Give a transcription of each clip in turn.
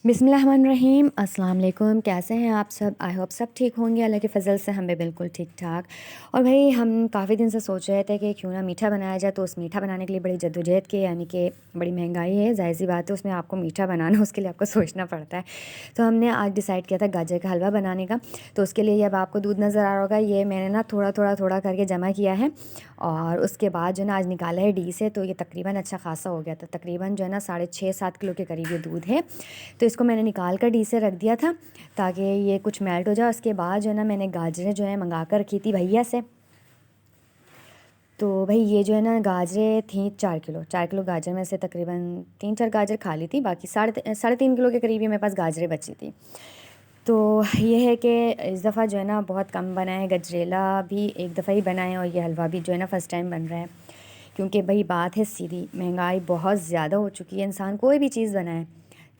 बिस्मिल्लाहिर्रहमानिर्रहीम। अस्सलाम वालेकुम। कैसे हैं आप सब? आई होप सब ठीक होंगे। अल्लाह के फ़ज़ल से हम भी बिल्कुल ठीक-ठाक। और भाई हम काफ़ी दिन से सोच रहे थे कि क्यों ना मीठा बनाया जाए, तो उस मीठा बनाने के लिए बड़ी जद्दोजहद की, यानी कि बड़ी महंगाई है, ज़ाहिर-सी बात है उसमें आपको मीठा बनाना उसके लिए आपको सोचना पड़ता है। तो हमने आज डिसाइड किया था गाजर का हलवा बनाने का। तो उसके लिए अब आपको दूध नज़र आ रहा होगा, ये मैंने ना थोड़ा-थोड़ा करके जमा किया है और उसके बाद जो है ना आज निकाला है डी से, तो ये तकरीबन अच्छा ख़ासा हो गया था। तकरीबन जो है ना 6.5-7 किलो के करीब ये दूध है। तो इसको मैंने निकाल कर डी से रख दिया था ताकि ये कुछ मेल्ट हो जाए। उसके बाद जो है ना मैंने गाजरें जो है मंगा कर रखी थी भैया से। तो भाई ये जो है ना गाजरें थी 4 किलो गाजर में से तकरीबन 3-4 गाजर खा ली थी, बाकी साढ़े 3 किलो के करीब ही मेरे पास गाजरें बची थी। तो ये है कि इस दफ़ा जो है ना बहुत कम बना है, गजरेला भी एक दफ़ा ही बना है और ये हलवा भी जो है ना फ़र्स्ट टाइम बन रहा है। क्योंकि भाई बात है सीधी, महंगाई बहुत ज़्यादा हो चुकी है। इंसान कोई भी चीज़ बनाए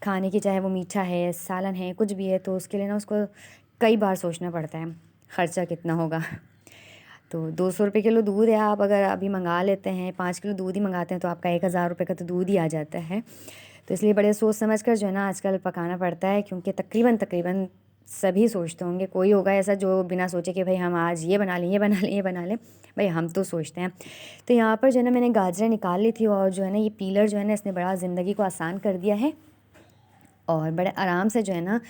खाने की, चाहे वो मीठा है, सालन है, कुछ भी है, तो उसके लिए ना उसको कई बार सोचना पड़ता है ख़र्चा कितना होगा। तो 200 रुपये किलो दूध है, आप अगर अभी मंगा लेते हैं, 5 किलो दूध ही मंगाते हैं, तो आपका 1000 रुपये का तो दूध ही आ जाता है। तो इसलिए बड़े सोच समझ कर जो है ना आजकल पकाना पड़ता है, क्योंकि तकरीबन सभी सोचते होंगे, कोई होगा ऐसा जो बिना सोचे कि भाई हम आज ये बना लें, ये बना लें, ये बना लें। भाई हम तो सोचते हैं। तो यहाँ पर जो है ना मैंने गाजरें निकाल ली थी और जो है ना ये पीलर जो है ना इसने बड़ा ज़िंदगी को आसान कर दिया है और बड़े आराम से जो है ना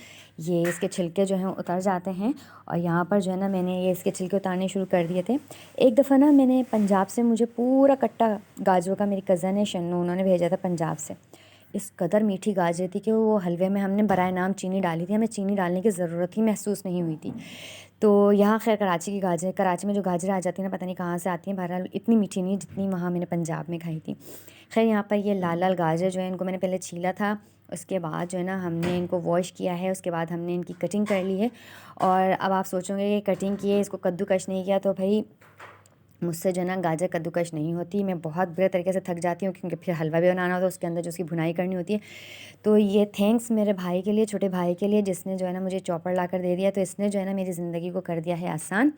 ये इसके छिलके जो हैं उतर जाते हैं। और यहाँ पर जो है ना मैंने ये इसके छिलके उतारने शुरू कर दिए थे। एक दफ़ा ना मैंने पंजाब से मुझे पूरा कट्टा गाजरों का, मेरी कज़न है शन्नू, उन्होंने भेजा था पंजाब से। इस कदर मीठी गाजर थी कि वो हलवे में हमने बराए नाम चीनी डाली थी, हमें चीनी डालने की ज़रूरत ही महसूस नहीं हुई थी। तो यहाँ खैर कराची की गाजर, कराची में जो गाजरें आ जाती हैं ना पता नहीं कहाँ से आती हैं, बहरहाल इतनी मीठी नहीं जितनी वहाँ मैंने पंजाब में खाई थी। खैर यहाँ पर ये लाल लाल गाजर जो है इनको मैंने पहले छीला था, उसके बाद जो है ना हमने इनको वॉश किया है, उसके बाद हमने इनकी कटिंग कर ली है। और अब आप सोचोगे कि कटिंग की है, इसको कद्दूकश नहीं किया, तो भाई मुझसे जो है ना गाजर कद्दूकश नहीं होती। मैं बहुत बुरे तरीके से थक जाती हूँ, क्योंकि फिर हलवा भी बनाना होता है, उसके अंदर जो उसकी भुनाई करनी होती है। तो ये थैंक्स मेरे भाई के लिए, छोटे भाई के लिए, जिसने जो है ना मुझे चॉपर ला कर दे दिया। तो इसने जो है ना मेरी ज़िंदगी को कर दिया है आसान।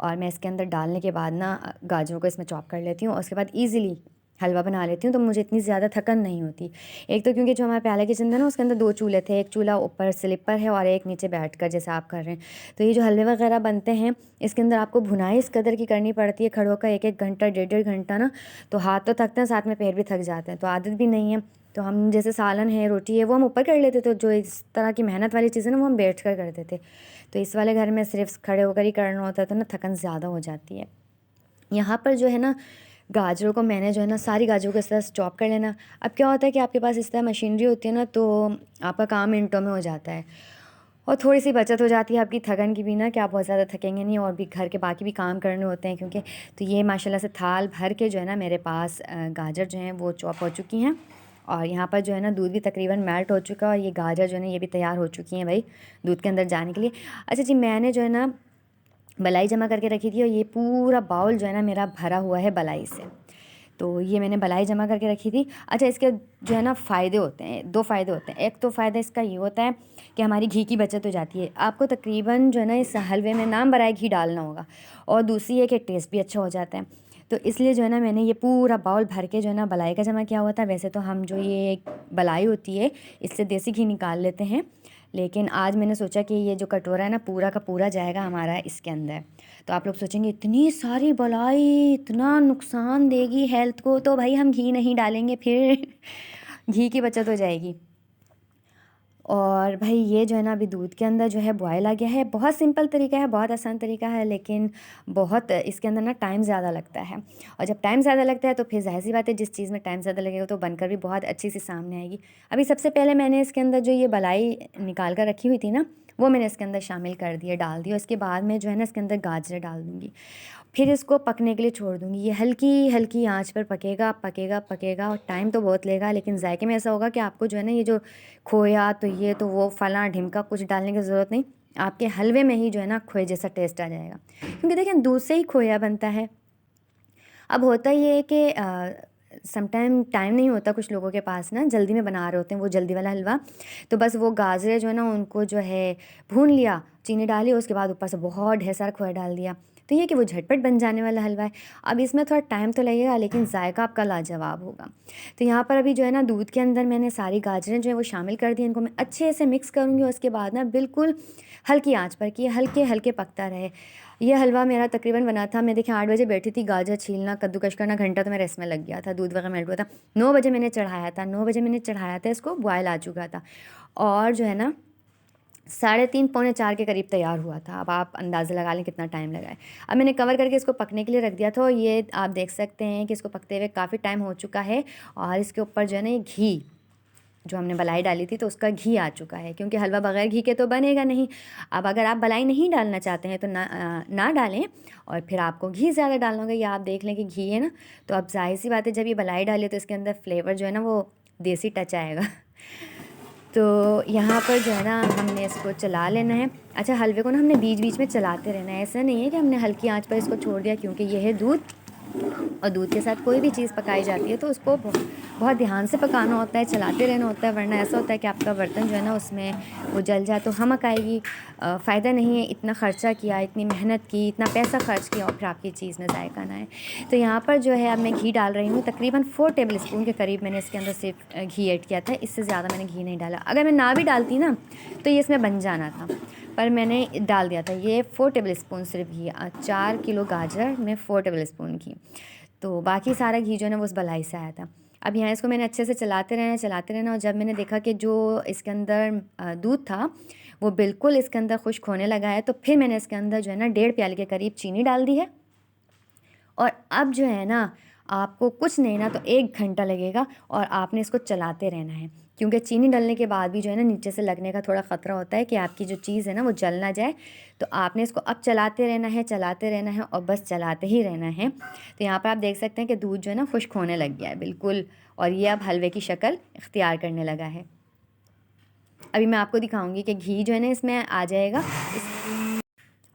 और मैं इसके अंदर डालने के बाद ना गाजरों को इसमें चॉप कर लेती हूँ और उसके बाद ईज़िली हलवा बना लेती हूँ, तो मुझे इतनी ज़्यादा थकन नहीं होती। एक तो क्योंकि जो हमारे प्याले किचन था ना उसके अंदर 2 चूल्हे थे, एक चूल्हा ऊपर स्लिप पर है और एक नीचे बैठकर जैसे आप कर रहे हैं। तो ये जो हलवे वगैरह बनते हैं इसके अंदर आपको भुनाई इस कदर की करनी पड़ती है, खड़े होकर 1-1 घंटा, 1.5-1.5 घंटा ना, तो हाथ तो थकते हैं, साथ में पैर भी थक जाते हैं, तो आदत भी नहीं है। तो हम जैसे सालन है, रोटी है, वो हम ऊपर कर लेते थे, जो इस तरह की मेहनत वाली चीज़ें ना वो हम बैठ कर करते थे। तो इस वाले घर में सिर्फ खड़े होकर ही करना होता है, तो ना थकन ज़्यादा हो जाती है। यहाँ पर जो है ना गाजरों को मैंने जो है ना सारी गाजरों को इस तरह से चॉप कर लेना। अब क्या होता है कि आपके पास इस तरह मशीनरी होती है ना, तो आपका काम मिनटों में हो जाता है और थोड़ी सी बचत हो जाती है आपकी थकन की भी ना, कि आप बहुत ज़्यादा थकेंगे नहीं और भी घर के बाकी भी काम करने होते हैं, क्योंकि तो ये माशाल्लाह से थाल भर के जो है ना मेरे पास गाजर जो हैं वो चॉप हो चुकी हैं। और यहाँ पर जो है ना दूध भी तकरीबन मेल्ट हो चुका है और ये गाजर जो है ना ये भी तैयार हो चुकी हैं भाई दूध के अंदर जाने के लिए। अच्छा जी, मैंने जो है ना मलाई जमा करके रखी थी और ये पूरा बाउल जो है ना मेरा भरा हुआ है बलाई से। तो ये मैंने बलाई जमा करके रखी थी। अच्छा, इसके जो है ना फ़ायदे होते हैं, 2 फ़ायदे होते हैं। एक तो फ़ायदा इसका ये होता है कि हमारी घी की बचत हो जाती है। आपको तकरीबन जो है ना इस हलवे में नाम बराए घी डालना होगा और दूसरी है कि टेस्ट भी अच्छा हो जाता है। तो इसलिए जो है ना मैंने ये पूरा बाउल भर के जो है ना बलाई का जमा किया हुआ था। वैसे तो हम जो ये बलाई होती है इससे देसी घी निकाल लेते हैं, लेकिन आज मैंने सोचा कि ये जो कटोरा है ना पूरा का पूरा जाएगा हमारा इसके अंदर। तो आप लोग सोचेंगे इतनी सारी बलाई इतना नुकसान देगी हेल्थ को, तो भाई हम घी नहीं डालेंगे फिर घी की बचत हो जाएगी। और भाई ये जो है ना अभी दूध के अंदर जो है बॉयल आ गया है। बहुत सिंपल तरीका है, बहुत आसान तरीका है, लेकिन बहुत इसके अंदर ना टाइम ज़्यादा लगता है। और जब टाइम ज़्यादा लगता है तो फिर ज़ाहिर सी बात है जिस चीज़ में टाइम ज़्यादा लगेगा तो बनकर भी बहुत अच्छी सी सामने आएगी। अभी सबसे पहले मैंने इसके अंदर जो ये बलाई निकाल कर रखी हुई थी ना वो मैंने इसके अंदर शामिल कर दिया, डाल दिया। उसके बाद में जो है ना इसके अंदर गाजर डाल दूँगी, फिर इसको पकने के लिए छोड़ दूँगी। ये हल्की हल्की आंच पर पकेगा पकेगा पकेगा और टाइम तो बहुत लेगा, लेकिन जायके में ऐसा होगा कि आपको जो है ना ये जो खोया तो ये तो वो फला ढिमका कुछ डालने की ज़रूरत नहीं, आपके हलवे में ही जो है ना खोए जैसा टेस्ट आ जाएगा। क्योंकि देखें दूध से ही खोया बनता है। अब होता ये है कि टाइम नहीं होता कुछ लोगों के पास, ना जल्दी में बना रहे होते हैं वो जल्दी वाला हलवा, तो बस वो गाजरे जो है ना उनको जो है भून लिया, चीनी डाली, उसके बाद ऊपर से बहुत ढेर सारा खोया डाल दिया। तो ये कि वो झटपट बन जाने वाला हलवा है। अब इसमें थोड़ा टाइम तो लगेगा लेकिन जायका आपका लाजवाब होगा। तो यहाँ पर अभी जो है ना दूध के अंदर मैंने सारी गाजरें जो है वो शामिल कर दी, इनको मैं अच्छे से मिक्स करूँगी और उसके बाद ना बिल्कुल हल्की आँच पर कि हल्के हल्के पकता रहे। ये हलवा मेरा तकरीबन बना था, मैं देखिए 8 बजे बैठी थी, गाजर छीलना कद्दूकश करना घंटा तो मेरा इसमें लग गया था, दूध वगैरह मेल्ट हुआ था। 9 बजे मैंने चढ़ाया था, 9 बजे मैंने चढ़ाया था इसको, बॉयल आ चुका था और जो है ना 3:30 पौने 4 के करीब तैयार हुआ था। अब आप अंदाज़ा लगा लें कितना टाइम लगा है। अब मैंने कवर करके इसको पकने के लिए रख दिया था और ये आप देख सकते हैं कि इसको पकते हुए काफ़ी टाइम हो चुका है और इसके ऊपर जो है ना ये घी जो हमने मलाई डाली थी तो उसका घी आ चुका है, क्योंकि हलवा बगैर घी के तो बनेगा नहीं। अब अगर आप मलाई नहीं डालना चाहते हैं तो ना डालें और फिर आपको घी ज़्यादा डालना होगा। या आप देख लें कि घी है ना, तो अब ज़ाहिर सी बात है जब ये मलाई डाले तो इसके अंदर फ्लेवर जो है ना वो देसी टच आएगा। तो यहाँ पर जो है ना हमने इसको चला लेना है। अच्छा, हलवे को ना हमने बीच बीच में चलाते रहना है, ऐसा नहीं है कि हमने हल्की आंच पर इसको छोड़ दिया, क्योंकि ये है दूध और दूध के साथ कोई भी चीज़ पकाई जाती है तो उसको बहुत ध्यान से पकाना होता है, चलाते रहना होता है, वरना ऐसा होता है कि आपका बर्तन जो है ना उसमें वो जल जाए तो हमक आएगी। फ़ायदा नहीं है, इतना ख़र्चा किया, इतनी मेहनत की, इतना पैसा खर्च किया और फिर आपकी चीज़ में जायका ना आए। तो यहाँ पर जो है अब मैं घी डाल रही हूँ, तकरीबन 4 टेबल स्पून के करीब मैंने इसके अंदर सिर्फ घी ऐड किया था, इससे ज़्यादा मैंने घी नहीं डाला। अगर मैं ना भी डालती ना तो ये इसमें बन जाना था, पर मैंने डाल दिया था। ये 4 टेबल स्पून सिर्फ घी, 4 किलो गाजर में 4 टेबल स्पून घी, तो बाकी सारा घी जो है ना वो उस बलाई से आया था। अब यहाँ इसको मैंने अच्छे से चलाते रहना और जब मैंने देखा कि जो इसके अंदर दूध था वो बिल्कुल इसके अंदर खुश्क होने लगा है, तो फिर मैंने इसके अंदर जो है ना 1.5 प्याले के करीब चीनी डाल दी है। और अब जो है ना आपको कुछ नहीं ना तो 1 घंटा लगेगा और आपने इसको चलाते रहना है, क्योंकि चीनी डालने के बाद भी जो है ना नीचे से लगने का थोड़ा ख़तरा होता है कि आपकी जो चीज़ है ना वो जल ना जाए। तो आपने इसको अब चलाते रहना है और बस चलाते ही रहना है। तो यहाँ पर आप देख सकते हैं कि दूध जो है ना खुश्क होने लग गया है बिल्कुल, और ये अब हलवे की शक्ल इख्तियार करने लगा है। अभी मैं आपको दिखाऊंगी कि घी जो है ना इसमें आ जाएगा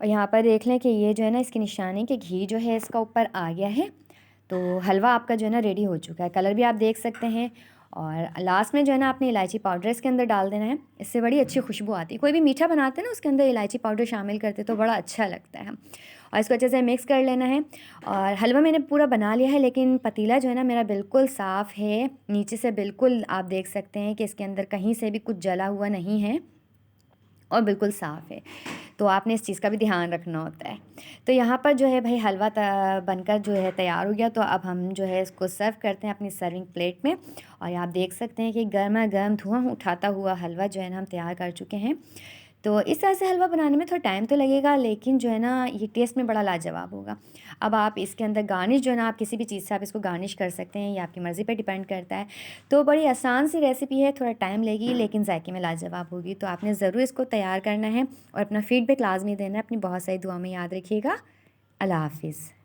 और यहाँ पर देख लें कि ये जो है ना इसकी निशानी कि घी जो है इसका ऊपर आ गया है। तो हलवा आपका जो है ना रेडी हो चुका है, कलर भी आप देख सकते हैं। और लास्ट में जो है ना आपने इलायची पाउडर इसके अंदर डाल देना है, इससे बड़ी अच्छी खुशबू आती है। कोई भी मीठा बनाते हैं ना उसके अंदर इलायची पाउडर शामिल करते तो बड़ा अच्छा लगता है। और इसको अच्छे से मिक्स कर लेना है। और हलवा मैंने पूरा बना लिया है, लेकिन पतीला जो है ना मेरा बिल्कुल साफ़ है, नीचे से बिल्कुल आप देख सकते हैं कि इसके अंदर कहीं से भी कुछ जला हुआ नहीं है और बिल्कुल साफ़ है। तो आपने इस चीज़ का भी ध्यान रखना होता है। तो यहाँ पर जो है भाई हलवा बनकर जो है तैयार हो गया। तो अब हम जो है इसको सर्व करते हैं अपनी सर्विंग प्लेट में। और आप देख सकते हैं कि गर्मा गर्म धुआं उठाता हुआ हलवा जो है ना हम तैयार कर चुके हैं। तो इस तरह से हलवा बनाने में थोड़ा टाइम तो लगेगा, लेकिन जो है ना ये टेस्ट में बड़ा लाजवाब होगा। अब आप इसके अंदर गार्निश जो है ना आप किसी भी चीज़ से आप इसको गार्निश कर सकते हैं, ये आपकी मर्ज़ी पे डिपेंड करता है। तो बड़ी आसान सी रेसिपी है, थोड़ा टाइम लेगी लेकिन जायके में लाजवाब होगी। तो आपने ज़रूर इसको तैयार करना है और अपना फीडबैक लाजमी देना है। अपनी बहुत सारी दुआ में याद रखिएगा। अल्लाह हाफिज़।